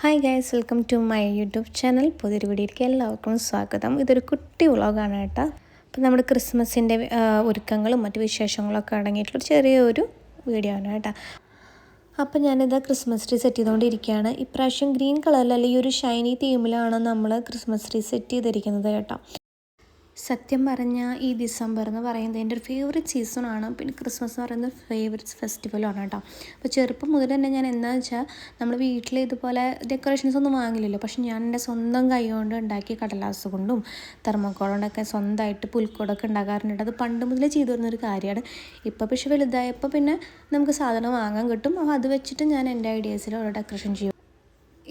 Hi guys, welcome to my YouTube channel. പുതിയൊരു വീഡിയോയിലേക്ക് എല്ലാവർക്കും സ്വാഗതം. ഇതൊരു കുട്ടി വ്ളോഗാണ് കേട്ടോ. അപ്പം നമ്മുടെ ക്രിസ്മസിൻ്റെ ഒരുക്കങ്ങളും മറ്റു വിശേഷങ്ങളൊക്കെ അടങ്ങിയിട്ടുള്ള ചെറിയൊരു വീഡിയോ ആണ് കേട്ടോ. അപ്പം ഞാനിത് ക്രിസ്മസ് ട്രീ സെറ്റ് ചെയ്തുകൊണ്ടിരിക്കുകയാണ്. ഇപ്രാവശ്യം ഗ്രീൻ കളറിൽ അല്ലെങ്കിൽ ഈ ഒരു ഷൈനി തീമിലാണ് നമ്മൾ ക്രിസ്മസ് ട്രീ സെറ്റ് ചെയ്തിരിക്കുന്നത് കേട്ടോ. സത്യം പറഞ്ഞാൽ ഈ ഡിസംബർ എന്ന് പറയുന്നത് എൻ്റെ ഒരു ഫേവറേറ്റ് സീസണാണ്. പിന്നെ ക്രിസ്മസ് എന്ന് പറയുന്നത് ഫേവറേറ്റ് ഫെസ്റ്റിവലാണ് കേട്ടോ. അപ്പോൾ ചെറുപ്പം മുതൽ തന്നെ ഞാൻ എന്താണെന്ന് വെച്ചാൽ നമ്മൾ വീട്ടിൽ ഇതുപോലെ ഡെക്കറേഷൻസ് ഒന്നും വാങ്ങില്ലല്ലോ. പക്ഷെ ഞാൻ എൻ്റെ സ്വന്തം കൈ കൊണ്ട് ഉണ്ടാക്കിയ കടലാസ് കൊണ്ടും തെർമോക്കോൾ കൊണ്ടൊക്കെ സ്വന്തമായിട്ട് പുൽക്കൂടൊക്കെ ഉണ്ടാക്കാറുണ്ട്. അത് പണ്ട് മുതലേ ചെയ്തു വരുന്നൊരു കാര്യമാണ്. ഇപ്പോൾ പക്ഷെ വലുതായപ്പോൾ പിന്നെ നമുക്ക് സാധനം വാങ്ങാൻ കിട്ടും. അപ്പോൾ അത് വെച്ചിട്ട് ഞാൻ എൻ്റെ ഐഡിയാസിൽ ഓരോ ഡെക്കറേഷൻ ചെയ്യും.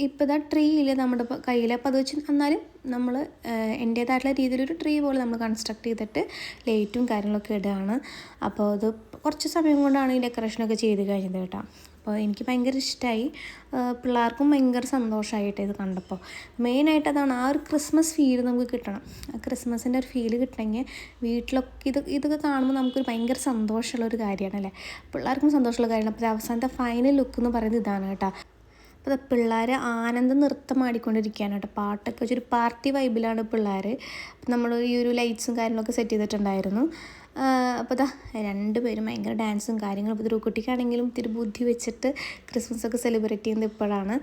ഇപ്പോൾ ഇതാ ട്രീയിൽ നമ്മുടെ കയ്യിൽ അപ്പോൾ അത് വെച്ച് എന്നാലും നമ്മൾ എൻ്റേതായിട്ടുള്ള രീതിയിലൊരു ട്രീ പോലെ നമ്മൾ കൺസ്ട്രക്ട് ചെയ്തിട്ട് ലൈറ്റും കാര്യങ്ങളൊക്കെ ഇടുകയാണ്. അപ്പോൾ അത് കുറച്ച് സമയം കൊണ്ടാണ് ഈ ഡെക്കറേഷനൊക്കെ ചെയ്ത് കഴിഞ്ഞത് കേട്ടോ. അപ്പോൾ എനിക്ക് ഭയങ്കര ഇഷ്ടമായി, പിള്ളേർക്കും ഭയങ്കര സന്തോഷമായിട്ട് ഇത് കണ്ടപ്പോൾ. മെയിനായിട്ട് അതാണ്, ആ ഒരു ക്രിസ്മസ് ഫീൽ നമുക്ക് കിട്ടണം. ആ ക്രിസ്മസിൻ്റെ ഒരു ഫീൽ കിട്ടണമെങ്കിൽ വീട്ടിലൊക്കെ ഇതൊക്കെ കാണുമ്പോൾ നമുക്കൊരു ഭയങ്കര സന്തോഷമുള്ളൊരു കാര്യമാണ് അല്ലേ. പിള്ളേർക്കും സന്തോഷമുള്ള കാര്യമാണ്. അപ്പോൾ അവസാനത്തെ ഫൈനൽ ലുക്ക് എന്ന് പറയുന്നത് ഇതാണ് കേട്ടോ. അപ്പോൾ പിള്ളേർ ആനന്ദ നൃത്തം ആടിക്കൊണ്ടിരിക്കുകയാണ് കേട്ടോ. പാട്ടൊക്കെ വെച്ചൊരു പാർട്ടി വൈബിലാണ് പിള്ളേർ. നമ്മൾ ഈ ഒരു ലൈറ്റ്സും കാര്യങ്ങളൊക്കെ സെറ്റ് ചെയ്തിട്ടുണ്ടായിരുന്നു. അപ്പോൾ ഇതാ രണ്ടുപേരും ഭയങ്കര ഡാൻസും കാര്യങ്ങളും. ഇപ്പോൾ ധ്രുവക്കുട്ടിക്കാണെങ്കിലും ഇത്തിരി ബുദ്ധി വെച്ചിട്ട് ക്രിസ്മസൊക്കെ സെലിബ്രേറ്റ് ചെയ്യുന്നത് ഇപ്പോഴാണ്.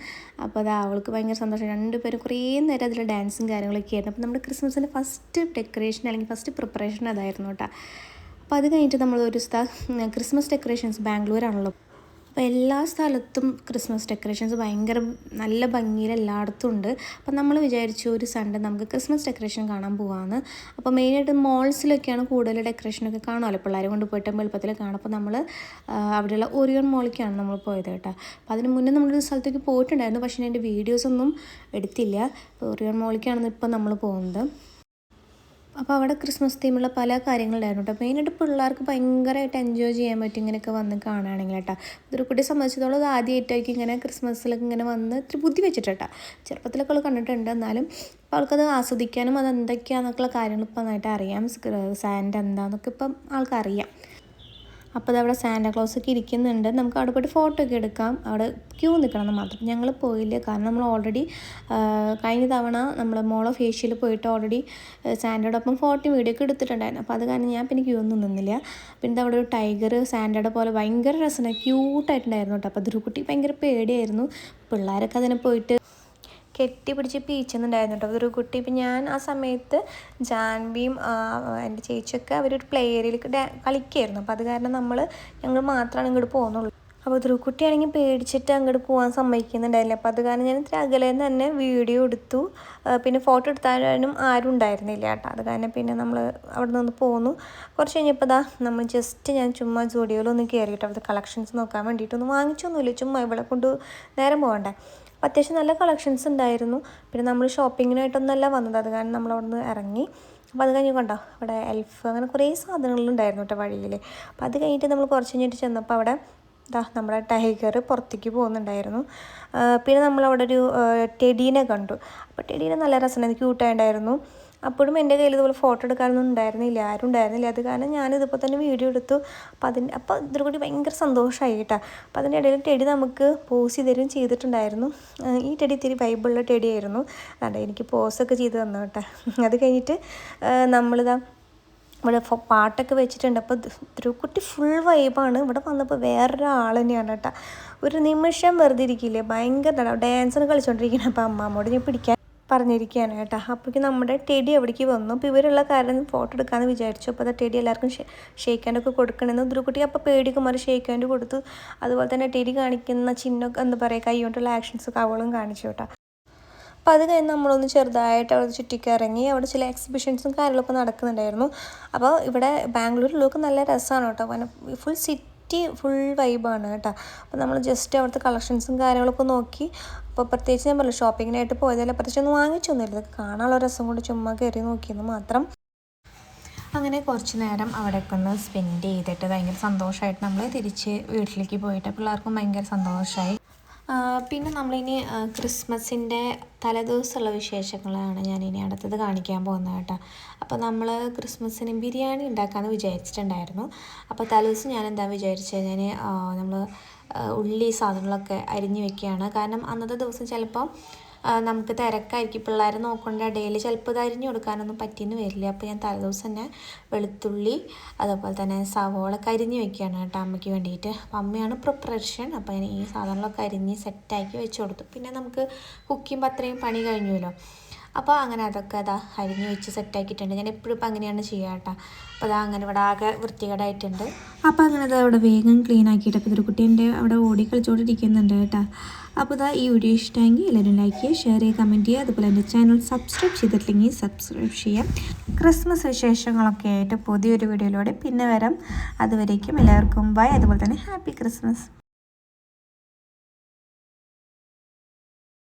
അപ്പോൾ അത് അവൾക്ക് ഭയങ്കര സന്തോഷം. രണ്ടുപേരും കുറേ നേരം അതിൽ ഡാൻസും കാര്യങ്ങളൊക്കെ ആയിരുന്നു. അപ്പോൾ നമ്മുടെ ക്രിസ്മസിൻ്റെ ഫസ്റ്റ് ഡെക്കറേഷൻ അല്ലെങ്കിൽ ഫസ്റ്റ് പ്രിപ്പറേഷൻ അതായിരുന്നു കേട്ടോ. അപ്പോൾ അത് കഴിഞ്ഞിട്ട് നമ്മൾ ഒരു ക്രിസ്മസ് ഡെക്കറേഷൻസ് ബാംഗ്ലൂരാണല്ലോ. അപ്പോൾ എല്ലാ സ്ഥലത്തും ക്രിസ്മസ് ഡെക്കറേഷൻസ് ഭയങ്കര നല്ല ഭംഗിയിൽ എല്ലായിടത്തും ഉണ്ട്. അപ്പം നമ്മൾ വിചാരിച്ചു ഒരു സൺഡേ നമുക്ക് ക്രിസ്മസ് ഡെക്കറേഷൻ കാണാൻ പോകാമെന്ന്. അപ്പോൾ മെയിനായിട്ട് മോൾസിലൊക്കെയാണ് കൂടുതൽ ഡെക്കറേഷനൊക്കെ കാണുമല്ലോ, പിള്ളേരെ കൊണ്ട് പോയിട്ട് എളുപ്പത്തിൽ കാണും. അപ്പോൾ നമ്മൾ അവിടെയുള്ള ഓറിയോൺ മോളിലേക്കാണ് നമ്മൾ പോയത് കേട്ടോ. അപ്പോൾ അതിന് മുന്നേ നമ്മളൊരു സ്ഥലത്തേക്ക് പോയിട്ടുണ്ടായിരുന്നു, പക്ഷേ എൻ്റെ വീഡിയോസൊന്നും എടുത്തില്ല. അപ്പോൾ ഓറിയോൺ മോളിലേക്കാണ് ഇപ്പോൾ നമ്മൾ പോകുന്നത്. അപ്പോൾ അവിടെ ക്രിസ്മസ് തീമുള്ള പല കാര്യങ്ങളുണ്ടായിരുന്നു കേട്ടോ. മെയിനായിട്ട് പിള്ളേർക്ക് ഭയങ്കരമായിട്ട് എൻജോയ് ചെയ്യാൻ പറ്റും ഇങ്ങനെയൊക്കെ വന്ന് കാണുകയാണെങ്കിൽ കേട്ടോ. ഇതൊരു കുട്ടിയെ സംബന്ധിച്ചിടത്തോളം അത് ആദ്യമായിട്ടായിരിക്കും ഇങ്ങനെ ക്രിസ്മസിലൊക്കെ ഇങ്ങനെ വന്ന് ഇത്തിരി ബുദ്ധി വെച്ചിട്ടാ. ചെറുപ്പത്തിലൊക്കെ അവൾ കണ്ടിട്ടുണ്ട്, എന്നാലും അപ്പോൾ അവൾക്കത് ആസ്വദിക്കാനും അത് എന്തൊക്കെയാണെന്നൊക്കെയുള്ള കാര്യങ്ങൾ ഇപ്പം നന്നായിട്ട് അറിയാം. സാൻഡ് എന്താണെന്നൊക്കെ ഇപ്പം ആൾക്കറിയാം. അപ്പോൾ അതവിടെ സാന്റാക്ലോസൊക്കെ ഇരിക്കുന്നുണ്ട്. നമുക്ക് അവിടെ പോയിട്ട് ഫോട്ടോ ഒക്കെ എടുക്കാം. അവിടെ ക്യൂ നിൽക്കണമെന്ന് മാത്രം. ഞങ്ങൾ പോയില്ല, കാരണം നമ്മൾ ഓൾറെഡി കഴിഞ്ഞ തവണ നമ്മൾ മോളോ ഫേഷ്യൽ പോയിട്ട് ഓൾറെഡി സാൻഡയോടൊപ്പം ഫോട്ടോ വീഡിയോ ഒക്കെ എടുത്തിട്ടുണ്ടായിരുന്നു. അപ്പോൾ അത് കാരണം ഞാൻ പിന്നെ ക്യൂ ഒന്നും നിന്നില്ല. പിന്നെ അവിടെ ഒരു ടൈഗർ സാൻഡയുടെ പോലെ ഭയങ്കര രസമാണ്, ക്യൂട്ടായിട്ടുണ്ടായിരുന്നു കേട്ടോ. അപ്പോൾ ധ്രുവക്കുട്ടി ഭയങ്കര പേടിയായിരുന്നു. പിള്ളേരൊക്കെ അതിനെ പോയിട്ട് കെട്ടിപ്പിടിച്ച് പീച്ചുന്നുണ്ടായിരുന്നു കേട്ടോ. ഒരു കുട്ടി ഇപ്പം ഞാൻ ആ സമയത്ത് ജാൻവിയും എൻ്റെ ചേച്ചിയൊക്കെ അവരൊരു പ്ലേ ഏരിയയിൽ കളിക്കുമായിരുന്നു. അപ്പോൾ അത് കാരണം ഞങ്ങൾ മാത്രമാണ് ഇങ്ങോട്ട് പോകുന്നുള്ളൂ. അപ്പോൾ ഒരു കുട്ടിയാണെങ്കിൽ പേടിച്ചിട്ട് അങ്ങോട്ട് പോകാൻ സമ്മതിക്കുന്നുണ്ടായില്ല. അപ്പോൾ അത് കാരണം ഞാൻ ഇത്തിരി അകലെ തന്നെ വീഡിയോ എടുത്തു. പിന്നെ ഫോട്ടോ എടുത്താലും ആരും ഉണ്ടായിരുന്നില്ല കേട്ടോ. അത് കാരണം പിന്നെ നമ്മൾ അവിടെ നിന്ന് പോന്നു. കുറച്ച് കഴിഞ്ഞപ്പോൾ നമ്മൾ ഞാൻ ചുമ്മാ ജോഡിയോയിലൊന്ന് കയറിയിട്ട് അവിടുത്തെ കളക്ഷൻസ് നോക്കാൻ വേണ്ടിയിട്ടൊന്നും വാങ്ങിച്ചൊന്നുമില്ല. ചുമ്മാ ഇവിടെ കൊണ്ട് നേരം പോകണ്ടേ. അപ്പോൾ അത്യാവശ്യം നല്ല കളക്ഷൻസ് ഉണ്ടായിരുന്നു. പിന്നെ നമ്മൾ ഷോപ്പിങ്ങിനായിട്ടൊന്നല്ല വന്നത്, അത് കാരണം നമ്മൾ അവിടെ നിന്ന് ഇറങ്ങി. അപ്പോൾ അത് കഴിഞ്ഞ് കണ്ടോ അവിടെ എൽഫ് അങ്ങനെ കുറേ സാധനങ്ങളുണ്ടായിരുന്നു കേട്ടോ വഴിയിൽ. അപ്പോൾ അത് കഴിഞ്ഞിട്ട് നമ്മൾ കുറച്ച് കഴിഞ്ഞിട്ട് ചെന്നപ്പോൾ അവിടെ നമ്മുടെ ടൈഗർ പുറത്തേക്ക് പോകുന്നുണ്ടായിരുന്നു. പിന്നെ നമ്മളവിടെ ഒരു ടെഡീനെ കണ്ടു. അപ്പോൾ ടെഡീനെ നല്ല രസമുണ്ടായിരുന്നു, ക്യൂട്ടായിട്ടുണ്ടായിരുന്നു. അപ്പോഴും എൻ്റെ കയ്യിൽ ഇതുപോലെ ഫോട്ടോ എടുക്കാനൊന്നും ഉണ്ടായിരുന്നില്ല, ആരും ഉണ്ടായിരുന്നില്ല. അത് കാരണം ഞാനിതിപ്പോൾ തന്നെ വീഡിയോ എടുത്തു. അപ്പോൾ ഇതൊരു കൂടി ഭയങ്കര സന്തോഷമായി കേട്ടോ. അപ്പോൾ അതിൻ്റെ ഇടയിൽ ടെഡി നമുക്ക് പോസ് ചെയ്തരും ചെയ്തിട്ടുണ്ടായിരുന്നു. ഈ ടെഡി ഇത്തിരി വൈബുള്ള ടെഡി ആയിരുന്നു. അതുകൊണ്ട് എനിക്ക് പോസൊക്കെ ചെയ്ത് തന്നു കേട്ടോ. അത് കഴിഞ്ഞിട്ട് ഇവിടെ പാട്ടൊക്കെ വെച്ചിട്ടുണ്ട്. അപ്പോൾ ധ്രുവക്കുട്ടി ഫുൾ വൈബാണ്. ഇവിടെ വന്നപ്പോൾ വേറൊരാൾ തന്നെയാണ് കേട്ടോ. ഒരു നിമിഷം വെറുതെ ഇരിക്കില്ലേ, ഭയങ്കര ഡാൻസിന് കളിച്ചുകൊണ്ടിരിക്കണം. അപ്പോൾ അമ്മാമ്മോട് ഞാൻ പിടിക്കാൻ പറഞ്ഞിരിക്കുകയാണ് കേട്ടോ. അപ്പോഴേക്കും നമ്മുടെ ടെഡി അവിടേക്ക് വന്നു. അപ്പോൾ ഇവരുള്ള കാര്യം ഫോട്ടോ എടുക്കാമെന്ന് വിചാരിച്ചു. അപ്പോൾ ടെഡി എല്ലാവർക്കും ഷേക്ക് ഹാൻഡൊക്കെ കൊടുക്കണമെന്ന് ധ്രുവക്കുട്ടിക്ക് അപ്പോൾ പേടിക്കുമാർ ഷേക്ക് ഹാൻഡ് കൊടുത്തു. അതുപോലെ തന്നെ ടെഡി കാണിക്കുന്ന ചിഹ്നമൊക്കെ എന്താ പറയുക, കൈ കൊണ്ടുള്ള ആക്ഷൻസൊക്കെ അവളും കാണിച്ചു കേട്ടോ. അപ്പോൾ അത് കഴിഞ്ഞ് നമ്മളൊന്ന് ചെറുതായിട്ട് അവിടെ ചുറ്റിക്ക് ഇറങ്ങി. അവിടെ ചില എക്സിബിഷൻസും കാര്യങ്ങളൊക്കെ നടക്കുന്നുണ്ടായിരുന്നു. അപ്പോൾ ഇവിടെ ബാംഗ്ലൂരിലൊക്കെ നല്ല രസമാണ് കേട്ടോ. ഫുൾ വൈബാണ് കേട്ടോ. അപ്പോൾ നമ്മൾ ജസ്റ്റ് അവിടുത്തെ കളക്ഷൻസും കാര്യങ്ങളൊക്കെ നോക്കി. അപ്പോൾ പ്രത്യേകിച്ച് ഞാൻ പറഞ്ഞു ഷോപ്പിങ്ങിനായിട്ട് പോയതല്ല, പ്രത്യേകിച്ച് ഒന്നും വാങ്ങിച്ചൊന്നുമില്ല. ഇതൊക്കെ കാണാനുള്ള രസം കൊണ്ട് ചുമ്മാ കയറി നോക്കിയെന്ന് മാത്രം. അങ്ങനെ കുറച്ച് നേരം അവിടെയൊക്കെ ഒന്ന് സ്പെൻഡ് ചെയ്തിട്ട് ഭയങ്കര സന്തോഷമായിട്ട് നമ്മൾ തിരിച്ച് വീട്ടിലേക്ക് പോയിട്ട് പിള്ളേർക്കും ഭയങ്കര സന്തോഷമായി. പിന്നെ നമ്മളിനി ക്രിസ്മസിൻ്റെ തലേദിവസമുള്ള വിശേഷങ്ങളാണ് ഞാനിനി അടുത്തത് കാണിക്കാൻ പോകുന്നത് കേട്ടോ. അപ്പോൾ നമ്മൾ ക്രിസ്മസിന് ബിരിയാണി ഉണ്ടാക്കാമെന്ന് വിചാരിച്ചിട്ടുണ്ടായിരുന്നു. അപ്പോൾ തലേദിവസം ഞാൻ എന്താ വിചാരിച്ചത്, നമ്മൾ ഉള്ളി സാധനങ്ങളൊക്കെ അരിഞ്ഞ് വെക്കുകയാണ്. കാരണം അന്നത്തെ ദിവസം ചിലപ്പം നമുക്ക് തിരക്കായിരിക്കും, പിള്ളേർ നോക്കേണ്ട ഇടയിൽ ചിലപ്പോൾ ഇത് അരിഞ്ഞു കൊടുക്കാനൊന്നും പറ്റിയെന്ന് വരില്ല. അപ്പോൾ ഞാൻ തലേദിവസം തന്നെ വെളുത്തുള്ളി അതുപോലെ തന്നെ സവോളൊക്കെ അരിഞ്ഞ് വെക്കുകയാണ് കേട്ടോ അമ്മയ്ക്ക് വേണ്ടിയിട്ട്. അപ്പോൾ അമ്മയാണ് പ്രിപ്പറേഷൻ. അപ്പോൾ ഞാൻ ഈ സാധനങ്ങളൊക്കെ അരിഞ്ഞ് സെറ്റാക്കി വെച്ച് കൊടുത്തു. പിന്നെ നമുക്ക് കുക്ക് ചെയ്യുമ്പോൾ അത്രയും പണി കഴിഞ്ഞുവല്ലോ. അപ്പോൾ അങ്ങനെ അതൊക്കെ അരിഞ്ഞ് വെച്ച് സെറ്റാക്കിയിട്ടുണ്ട്. ഞാൻ എപ്പോഴും ഇപ്പോൾ അങ്ങനെയാണ് ചെയ്യുക കേട്ടോ. അപ്പോൾ അങ്ങനെ ഇവിടെ ആകെ വൃത്തികേടായിട്ടുണ്ട്. അപ്പോൾ അങ്ങനെ അവിടെ വേഗം ക്ലീൻ ആക്കിയിട്ട് അപ്പോൾ ഇതൊരു കുട്ടി എൻ്റെ അവിടെ ഓടി കളിച്ചോണ്ടിരിക്കുന്നുണ്ട് കേട്ടോ. അപ്പോൾ ഈ വീഡിയോ ഇഷ്ടമെങ്കിൽ എല്ലാവരും ലൈക്ക് ചെയ്യുക, ഷെയർ ചെയ്യുക, കമൻറ്റ് ചെയ്യുക. അതുപോലെ എൻ്റെ ചാനൽ സബ്സ്ക്രൈബ് ചെയ്തിട്ടില്ലെങ്കിൽ സബ്സ്ക്രൈബ് ചെയ്യാം. ക്രിസ്മസ് വിശേഷങ്ങളൊക്കെ ആയിട്ട് പുതിയൊരു വീഡിയോയിലൂടെ പിന്നെ വരാം. അതുവരേക്കും എല്ലാവർക്കും ബൈ. അതുപോലെ തന്നെ ഹാപ്പി ക്രിസ്മസ്.